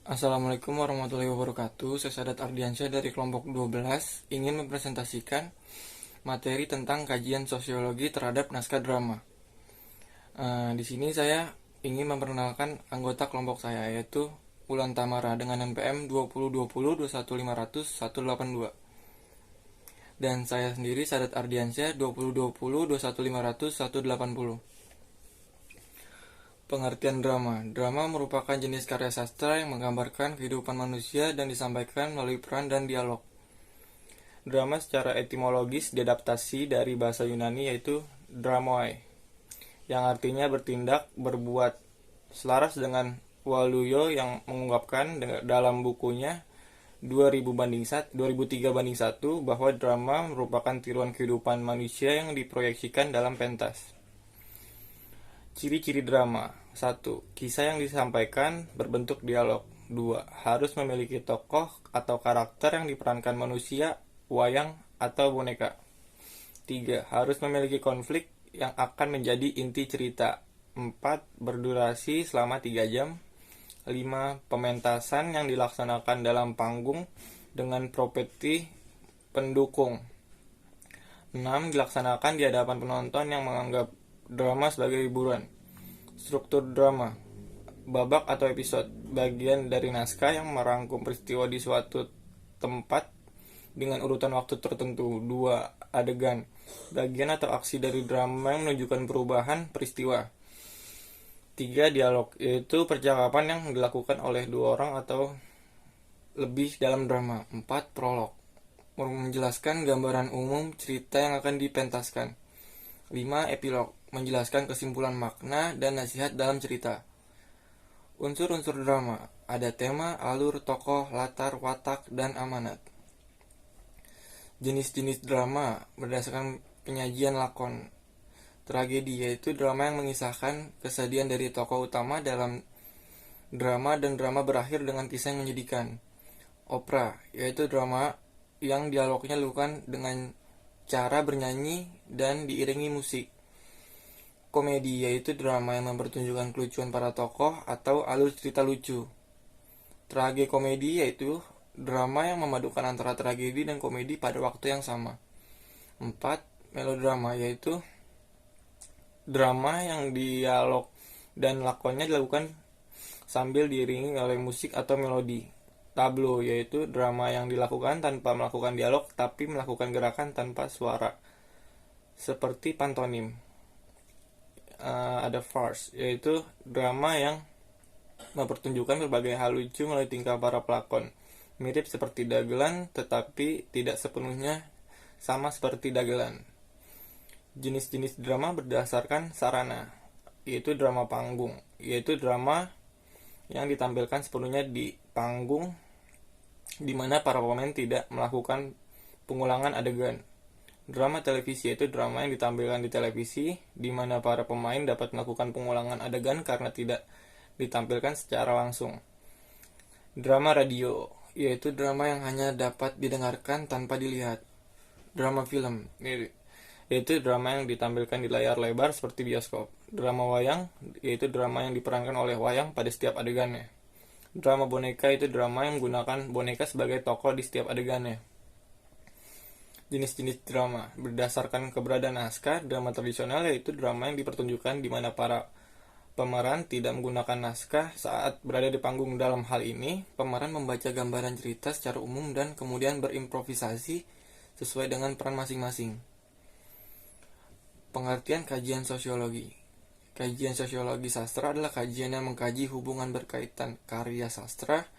Assalamualaikum warahmatullahi wabarakatuh. Saya Sadat Ardiansyah dari kelompok 12 ingin mempresentasikan materi tentang kajian sosiologi terhadap naskah drama. Di sini saya ingin memperkenalkan anggota kelompok saya, yaitu Wulan Tamara dengan NPM 2020 21500 182. Dan saya sendiri Sadat Ardiansyah 2020 21500 180. Pengertian drama. Drama merupakan jenis karya sastra yang menggambarkan kehidupan manusia dan disampaikan melalui peran dan dialog. Drama secara etimologis diadaptasi dari bahasa Yunani yaitu dramoi, yang artinya bertindak, berbuat. Selaras dengan Waluyo yang mengungkapkan dalam bukunya 2003 banding 1 bahwa drama merupakan tiruan kehidupan manusia yang diproyeksikan dalam pentas. Ciri-ciri drama. 1. Kisah yang disampaikan berbentuk dialog. 2. Harus memiliki tokoh atau karakter yang diperankan manusia, wayang, atau boneka. 3. Harus memiliki konflik yang akan menjadi inti cerita. 4. Berdurasi selama 3 jam. 5. Pementasan yang dilaksanakan dalam panggung dengan properti pendukung. 6. Dilaksanakan di hadapan penonton yang menganggap drama sebagai hiburan. Struktur drama. Babak atau episode, bagian dari naskah yang merangkum peristiwa di suatu tempat dengan urutan waktu tertentu. 2. Adegan, bagian atau aksi dari drama yang menunjukkan perubahan peristiwa. 3. Dialog, yaitu percakapan yang dilakukan oleh dua orang atau lebih dalam drama. 4. Prolog, menjelaskan gambaran umum cerita yang akan dipentaskan. 5. Epilog, menjelaskan kesimpulan makna dan nasihat dalam cerita. Unsur-unsur drama, ada tema, alur, tokoh, latar, watak, dan amanat. Jenis-jenis drama berdasarkan penyajian lakon. Tragedi, yaitu drama yang mengisahkan kesedihan dari tokoh utama dalam drama dan drama berakhir dengan kisah yang menyedihkan. Opera, yaitu drama yang dialognya dilakukan dengan cara bernyanyi dan diiringi musik. Komedi, yaitu drama yang mempertunjukkan kelucuan para tokoh atau alur cerita lucu. Tragikomedi, yaitu drama yang memadukan antara tragedi dan komedi pada waktu yang sama. 4. Melodrama, yaitu drama yang dialog dan lakonnya dilakukan sambil diiringi oleh musik atau melodi. Tablo, yaitu drama yang dilakukan tanpa melakukan dialog tapi melakukan gerakan tanpa suara, seperti pantomim. Ada farce, yaitu drama yang mempertunjukkan berbagai hal lucu melalui tingkah para pelakon, mirip seperti dagelan tetapi tidak sepenuhnya sama seperti dagelan. Jenis-jenis drama berdasarkan sarana, yaitu drama panggung, yaitu drama yang ditampilkan sepenuhnya di panggung di mana para pemain tidak melakukan pengulangan adegan. Drama televisi, yaitu drama yang ditampilkan di televisi di mana para pemain dapat melakukan pengulangan adegan karena tidak ditampilkan secara langsung. Drama radio, yaitu drama yang hanya dapat didengarkan tanpa dilihat. Drama film, yaitu drama yang ditampilkan di layar lebar seperti bioskop. Drama wayang, yaitu drama yang diperankan oleh wayang pada setiap adegannya. Drama boneka, itu drama yang menggunakan boneka sebagai tokoh di setiap adegannya. Jenis-jenis drama berdasarkan keberadaan naskah. Drama tradisional, yaitu drama yang dipertunjukkan di mana para pemeran tidak menggunakan naskah saat berada di panggung. Dalam hal ini, pemeran membaca gambaran cerita secara umum dan kemudian berimprovisasi sesuai dengan peran masing-masing. Pengertian kajian sosiologi. Kajian sosiologi sastra adalah kajian yang mengkaji hubungan berkaitan karya sastra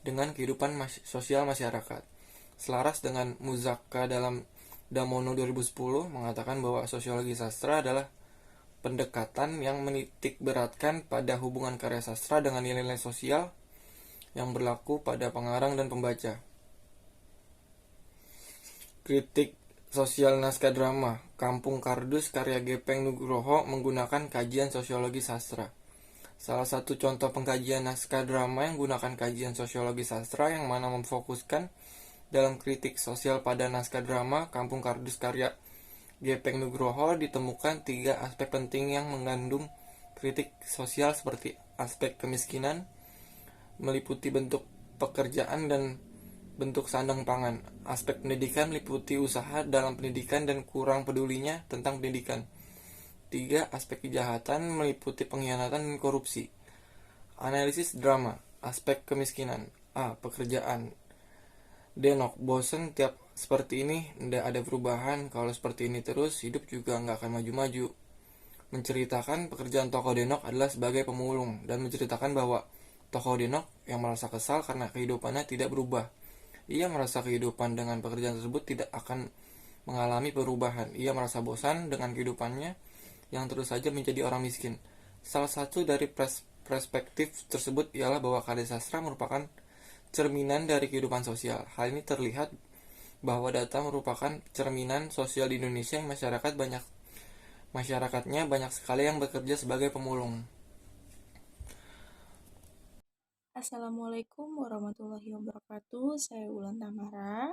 dengan kehidupan sosial masyarakat. Selaras dengan Muzaka dalam Damono 2010 mengatakan bahwa sosiologi sastra adalah pendekatan yang menitik beratkan pada hubungan karya sastra dengan nilai-nilai sosial yang berlaku pada pengarang dan pembaca. Kritik sosial naskah drama. Kampung Kardus karya Gepeng Nugroho menggunakan kajian sosiologi sastra. Salah satu contoh pengkajian naskah drama yang menggunakan kajian sosiologi sastra yang mana memfokuskan dalam kritik sosial pada naskah drama Kampung Kardus karya Gepeng Nugroho ditemukan 3 aspek penting yang mengandung kritik sosial seperti aspek kemiskinan, meliputi bentuk pekerjaan dan bentuk sandang pangan. Aspek pendidikan meliputi usaha dalam pendidikan dan kurang pedulinya tentang pendidikan. 3. Aspek kejahatan meliputi pengkhianatan dan korupsi. Analisis drama. Aspek kemiskinan. A. Pekerjaan. Denok, bosen tiap seperti ini, ndak ada perubahan. Kalau seperti ini terus, hidup juga nggak akan maju-maju. Menceritakan pekerjaan tokoh Denok adalah sebagai pemulung dan menceritakan bahwa tokoh Denok yang merasa kesal karena kehidupannya tidak berubah. Ia merasa kehidupan dengan pekerjaan tersebut tidak akan mengalami perubahan. Ia merasa bosan dengan kehidupannya yang terus saja menjadi orang miskin. Salah satu dari perspektif tersebut ialah bahwa karya sastra merupakan cerminan dari kehidupan sosial. Hal ini terlihat bahwa data merupakan cerminan sosial di Indonesia yang masyarakatnya banyak sekali yang bekerja sebagai pemulung. Assalamualaikum warahmatullahi wabarakatuh. Saya Wulan Tamara.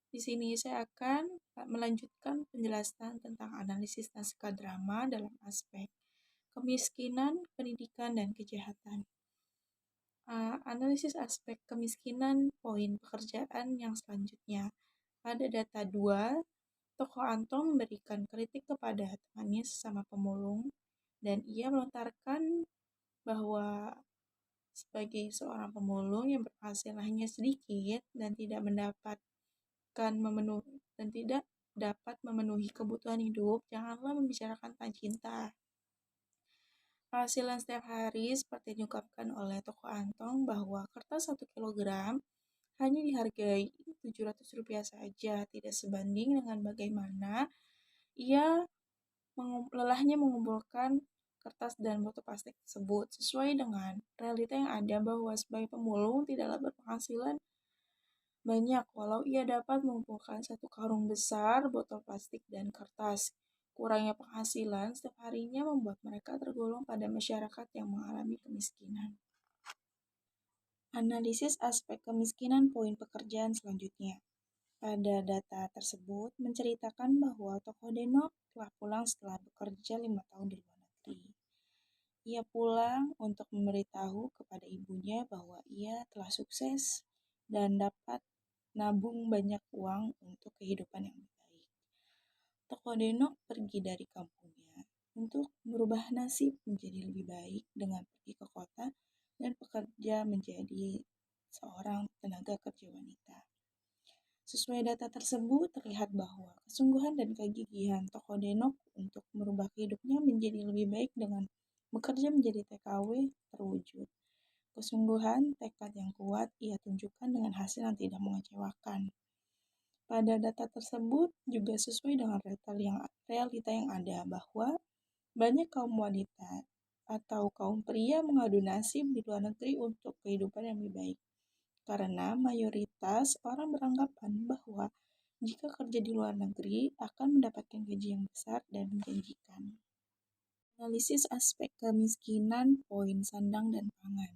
Di sini saya akan melanjutkan penjelasan tentang analisis naskah drama dalam aspek kemiskinan, pendidikan, dan kejahatan. Analisis aspek kemiskinan poin pekerjaan yang selanjutnya. Pada data 2, tokoh Anton memberikan kritik kepada temannya sesama pemulung dan ia melontarkan bahwa sebagai seorang pemulung yang berpenghasilannya sedikit dan tidak dapat memenuhi kebutuhan hidup, janganlah membicarakan tentang cinta. Penghasilan setiap hari seperti diungkapkan oleh tokoh Antong bahwa kertas 1 kilogram hanya dihargai Rp700 saja, tidak sebanding dengan bagaimana ia lelahnya mengumpulkan kertas dan botol plastik tersebut. Sesuai dengan realita yang ada bahwa sebagai pemulung tidaklah berpenghasilan banyak walau ia dapat mengumpulkan 1 karung besar botol plastik dan kertas. Kurangnya penghasilan setiap harinya membuat mereka tergolong pada masyarakat yang mengalami kemiskinan. Analisis aspek kemiskinan poin pekerjaan selanjutnya. Pada data tersebut menceritakan bahwa tokoh Denok telah pulang setelah bekerja 5 tahun di luar negeri. Ia pulang untuk memberitahu kepada ibunya bahwa ia telah sukses dan dapat nabung banyak uang untuk kehidupan yang lebih baik. Tokoh Denok pergi dari kampungnya untuk merubah nasib menjadi lebih baik dengan pergi ke kota dan bekerja menjadi seorang tenaga kerja wanita. Sesuai data tersebut, terlihat bahwa kesungguhan dan kegigihan tokoh Denok untuk merubah hidupnya menjadi lebih baik dengan bekerja menjadi TKW terwujud. Kesungguhan, tekad yang kuat ia tunjukkan dengan hasil yang tidak mengecewakan. Pada data tersebut juga sesuai dengan realita yang ada bahwa banyak kaum wanita atau kaum pria mengadu nasib di luar negeri untuk kehidupan yang lebih baik. Karena mayoritas orang beranggapan bahwa jika kerja di luar negeri akan mendapatkan gaji yang besar dan menjanjikan. Analisis aspek kemiskinan poin sandang dan pangan.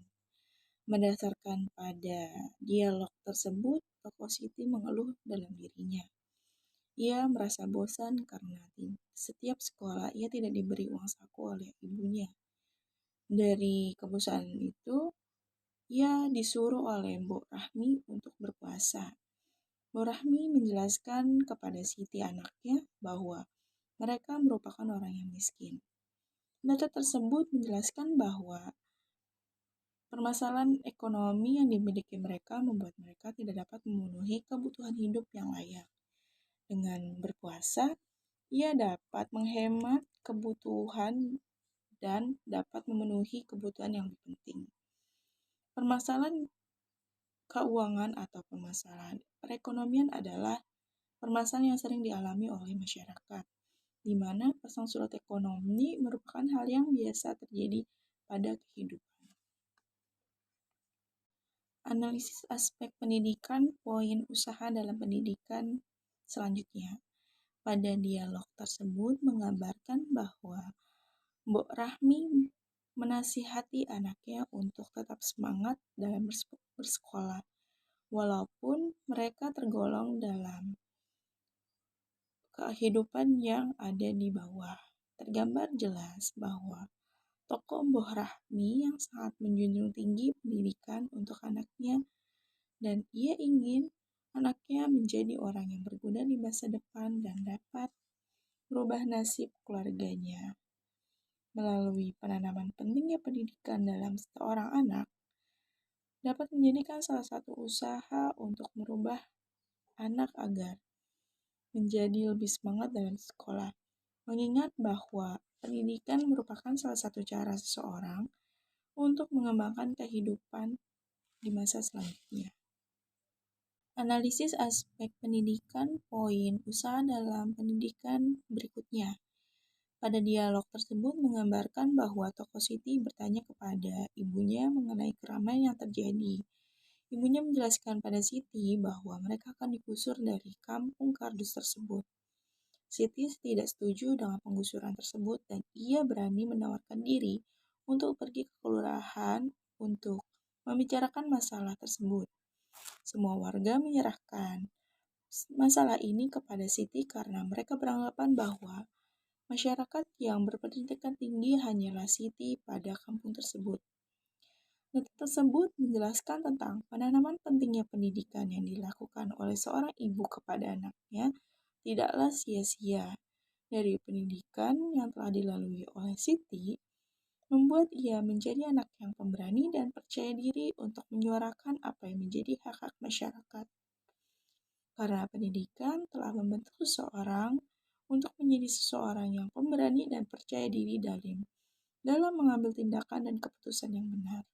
Berdasarkan pada dialog tersebut, tokoh Siti mengeluh dalam dirinya. Ia merasa bosan karena setiap sekolah ia tidak diberi uang saku oleh ibunya. Dari kebosanan itu, ia disuruh oleh Mbok Rahmi untuk berpuasa. Mbok Rahmi menjelaskan kepada Siti anaknya bahwa mereka merupakan orang yang miskin. Data tersebut menjelaskan bahwa permasalahan ekonomi yang dimiliki mereka membuat mereka tidak dapat memenuhi kebutuhan hidup yang layak. Dengan berpuasa, ia dapat menghemat kebutuhan dan dapat memenuhi kebutuhan yang lebih penting. Permasalahan keuangan atau permasalahan perekonomian adalah permasalahan yang sering dialami oleh masyarakat, di mana pasang surut ekonomi merupakan hal yang biasa terjadi pada kehidupan. Analisis aspek pendidikan poin usaha dalam pendidikan selanjutnya. Pada dialog tersebut menggambarkan bahwa Mbok Rahmi menasihati anaknya untuk tetap semangat dalam bersekolah, walaupun mereka tergolong dalam kehidupan yang ada di bawah. Tergambar jelas bahwa tokoh Mbah Rahmi yang sangat menjunjung tinggi pendidikan untuk anaknya dan ia ingin anaknya menjadi orang yang berguna di masa depan dan dapat merubah nasib keluarganya. Melalui penanaman pentingnya pendidikan dalam seorang anak, dapat menjadikan salah satu usaha untuk merubah anak agar menjadi lebih semangat dalam sekolah. Mengingat bahwa pendidikan merupakan salah satu cara seseorang untuk mengembangkan kehidupan di masa selanjutnya. Analisis aspek pendidikan, poin usaha dalam pendidikan berikutnya. Pada dialog tersebut menggambarkan bahwa tokoh Siti bertanya kepada ibunya mengenai keramaian yang terjadi. Ibunya menjelaskan pada Siti bahwa mereka akan digusur dari kampung kardus tersebut. Siti tidak setuju dengan penggusuran tersebut dan ia berani menawarkan diri untuk pergi ke kelurahan untuk membicarakan masalah tersebut. Semua warga menyerahkan masalah ini kepada Siti karena mereka beranggapan bahwa masyarakat yang berpendidikan tinggi hanyalah Siti pada kampung tersebut. Data tersebut menjelaskan tentang penanaman pentingnya pendidikan yang dilakukan oleh seorang ibu kepada anaknya tidaklah sia-sia. Dari pendidikan yang telah dilalui oleh Siti, membuat ia menjadi anak yang pemberani dan percaya diri untuk menyuarakan apa yang menjadi hak-hak masyarakat. Karena pendidikan telah membentuk seseorang untuk menjadi seseorang yang pemberani dan percaya diri dalam mengambil tindakan dan keputusan yang benar.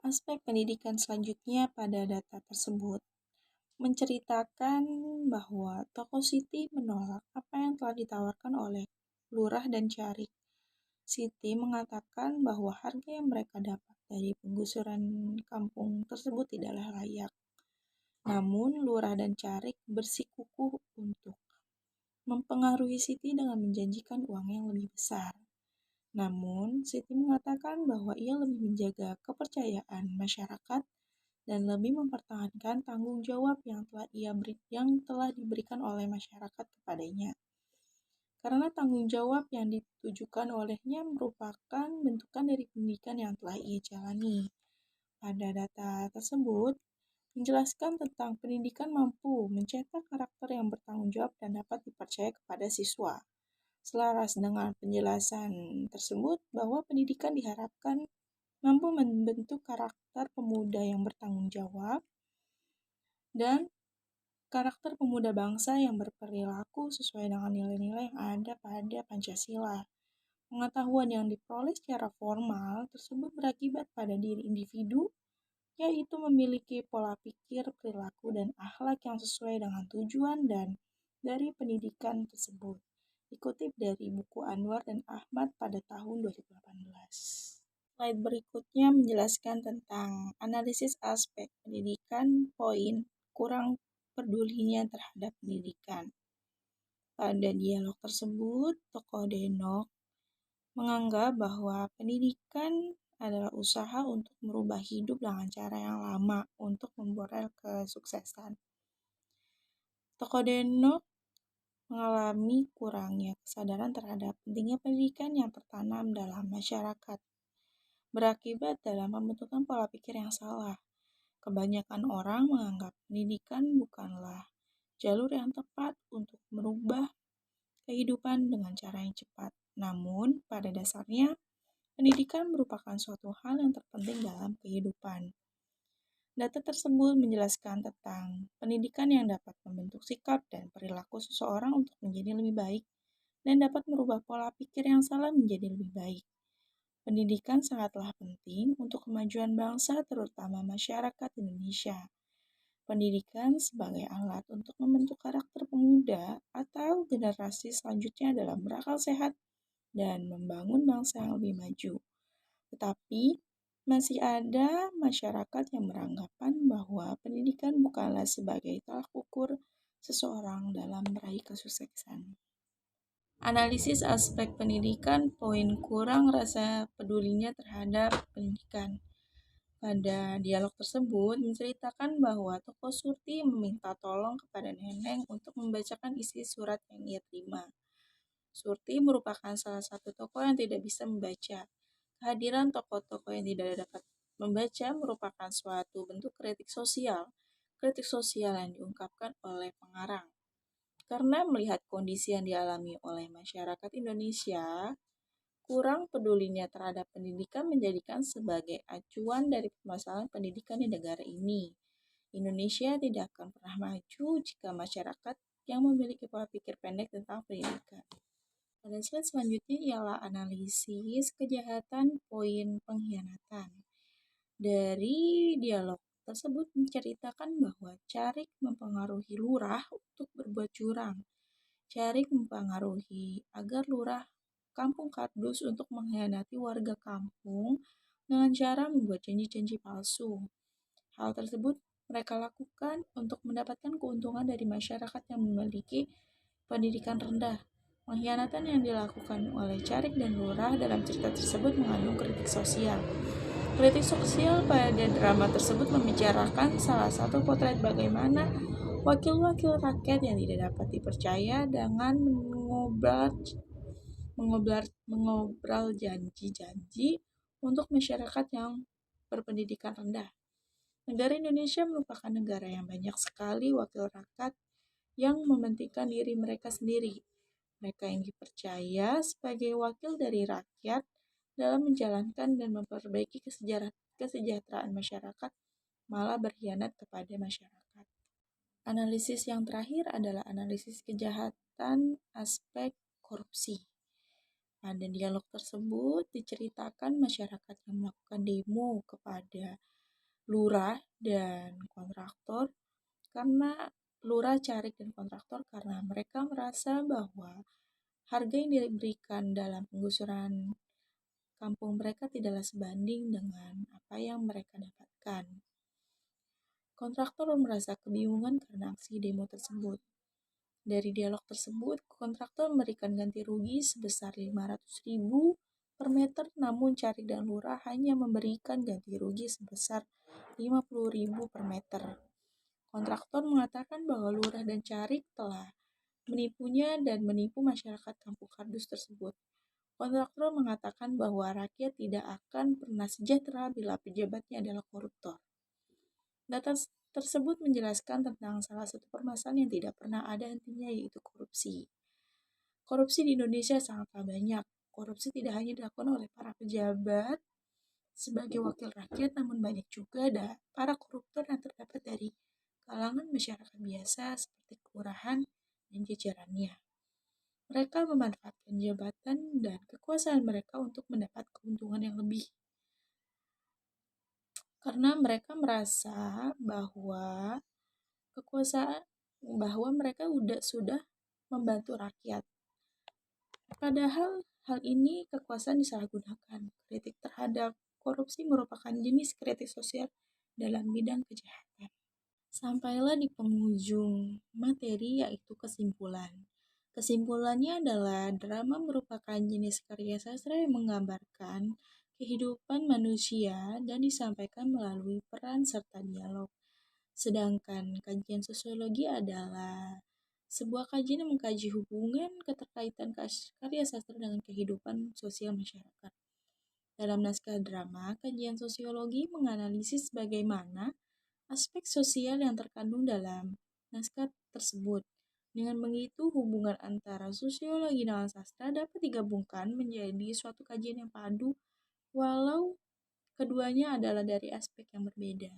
Aspek pendidikan selanjutnya pada data tersebut menceritakan bahwa tokoh Siti menolak apa yang telah ditawarkan oleh Lurah dan Carik. Siti mengatakan bahwa harga yang mereka dapat dari penggusuran kampung tersebut tidaklah layak. Namun, Lurah dan Carik bersikukuh untuk mempengaruhi Siti dengan menjanjikan uang yang lebih besar. Namun, Siti mengatakan bahwa ia lebih menjaga kepercayaan masyarakat dan lebih mempertahankan tanggung jawab yang telah diberikan oleh masyarakat kepadanya. Karena tanggung jawab yang ditujukan olehnya merupakan bentukan dari pendidikan yang telah ia jalani. Pada data tersebut, menjelaskan tentang pendidikan mampu mencetak karakter yang bertanggung jawab dan dapat dipercaya kepada siswa. Selaras dengan penjelasan tersebut bahwa pendidikan diharapkan mampu membentuk karakter pemuda yang bertanggung jawab dan karakter pemuda bangsa yang berperilaku sesuai dengan nilai-nilai yang ada pada Pancasila. Pengetahuan yang diperoleh secara formal tersebut berakibat pada diri individu, yaitu memiliki pola pikir, perilaku, dan akhlak yang sesuai dengan tujuan dan dari pendidikan tersebut. Dikutip dari buku Anwar dan Ahmad pada tahun 2018. Slide berikutnya menjelaskan tentang analisis aspek pendidikan, poin kurang pedulinya terhadap pendidikan. Pada dialog tersebut, tokoh Denok menganggap bahwa pendidikan adalah usaha untuk merubah hidup dengan cara yang lama untuk memperoleh kesuksesan. Tokoh Denok mengalami kurangnya kesadaran terhadap pentingnya pendidikan yang tertanam dalam masyarakat, berakibat dalam pembentukan pola pikir yang salah. Kebanyakan orang menganggap pendidikan bukanlah jalur yang tepat untuk merubah kehidupan dengan cara yang cepat. Namun, pada dasarnya, pendidikan merupakan suatu hal yang terpenting dalam kehidupan. Data tersebut menjelaskan tentang pendidikan yang dapat membentuk sikap dan perilaku seseorang untuk menjadi lebih baik dan dapat merubah pola pikir yang salah menjadi lebih baik. Pendidikan sangatlah penting untuk kemajuan bangsa, terutama masyarakat Indonesia. Pendidikan sebagai alat untuk membentuk karakter pemuda atau generasi selanjutnya dalam berakal sehat dan membangun bangsa yang lebih maju. Tetapi, masih ada masyarakat yang beranggapan bahwa pendidikan bukanlah sebagai tolak ukur seseorang dalam meraih kesuksesan. Analisis aspek pendidikan, poin kurang rasa pedulinya terhadap pendidikan. Pada dialog tersebut menceritakan bahwa tokoh Surti meminta tolong kepada Neneng untuk membacakan isi surat yang ia terima. Surti merupakan salah satu tokoh yang tidak bisa membaca. Kehadiran tokoh-tokoh yang tidak dapat membaca merupakan suatu bentuk kritik sosial yang diungkapkan oleh pengarang. Karena melihat kondisi yang dialami oleh masyarakat Indonesia, kurang pedulinya terhadap pendidikan menjadikan sebagai acuan dari permasalahan pendidikan di negara ini. Indonesia tidak akan pernah maju jika masyarakat yang memiliki pola pikir pendek tentang pendidikan. Pada slide selanjutnya ialah analisis kejahatan poin pengkhianatan. Dari dialog tersebut menceritakan bahwa Carik mempengaruhi lurah untuk berbuat curang. Carik mempengaruhi agar lurah Kampung Kardus untuk mengkhianati warga kampung dengan cara membuat janji-janji palsu. Hal tersebut mereka lakukan untuk mendapatkan keuntungan dari masyarakat yang memiliki pendidikan rendah. Pengkhianatan yang dilakukan oleh Carik dan Lurah dalam cerita tersebut mengandung kritik sosial. Kritik sosial pada drama tersebut membicarakan salah satu potret bagaimana wakil-wakil rakyat yang tidak dapat dipercaya dengan mengobral janji-janji untuk masyarakat yang berpendidikan rendah. Negara Indonesia merupakan negara yang banyak sekali wakil rakyat yang mementingkan diri mereka sendiri. Mereka yang dipercaya sebagai wakil dari rakyat dalam menjalankan dan memperbaiki kesejahteraan masyarakat malah berkhianat kepada masyarakat. Analisis yang terakhir adalah analisis kejahatan aspek korupsi. Pada dialog tersebut diceritakan masyarakat yang melakukan demo kepada lurah dan kontraktor karena lurah, carik, dan kontraktor karena mereka merasa bahwa harga yang diberikan dalam penggusuran kampung mereka tidaklah sebanding dengan apa yang mereka dapatkan. Kontraktor merasa kebingungan karena aksi demo tersebut. Dari dialog tersebut, kontraktor memberikan ganti rugi sebesar 500.000 per meter, namun Carik dan Lurah hanya memberikan ganti rugi sebesar 50.000 per meter. Kontraktor mengatakan bahwa Lurah dan Carik telah menipunya dan menipu masyarakat Kampung Kardus tersebut. Kontraktor mengatakan bahwa rakyat tidak akan pernah sejahtera bila pejabatnya adalah koruptor. Data tersebut menjelaskan tentang salah satu permasalahan yang tidak pernah ada hentinya, yaitu korupsi. Korupsi di Indonesia sangatlah banyak. Korupsi tidak hanya dilakukan oleh para pejabat sebagai wakil rakyat, namun banyak juga ada para koruptor yang terdapat dari kalangan masyarakat biasa seperti kelurahan dan jajarannya. Mereka memanfaatkan jabatan dan kekuasaan mereka untuk mendapat keuntungan yang lebih. Karena mereka merasa bahwa mereka sudah membantu rakyat. Padahal hal ini kekuasaan disalahgunakan. Kritik terhadap korupsi merupakan jenis kritik sosial dalam bidang kejahatan. Sampailah di penghujung materi, yaitu kesimpulan. Kesimpulannya adalah drama merupakan jenis karya sastra yang menggambarkan kehidupan manusia dan disampaikan melalui peran serta dialog. Sedangkan kajian sosiologi adalah sebuah kajian yang mengkaji hubungan keterkaitan karya sastra dengan kehidupan sosial masyarakat. Dalam naskah drama, kajian sosiologi menganalisis bagaimana aspek sosial yang terkandung dalam naskah tersebut. Dengan begitu, hubungan antara sosiologi dan sastra dapat digabungkan menjadi suatu kajian yang padu, walau keduanya adalah dari aspek yang berbeda.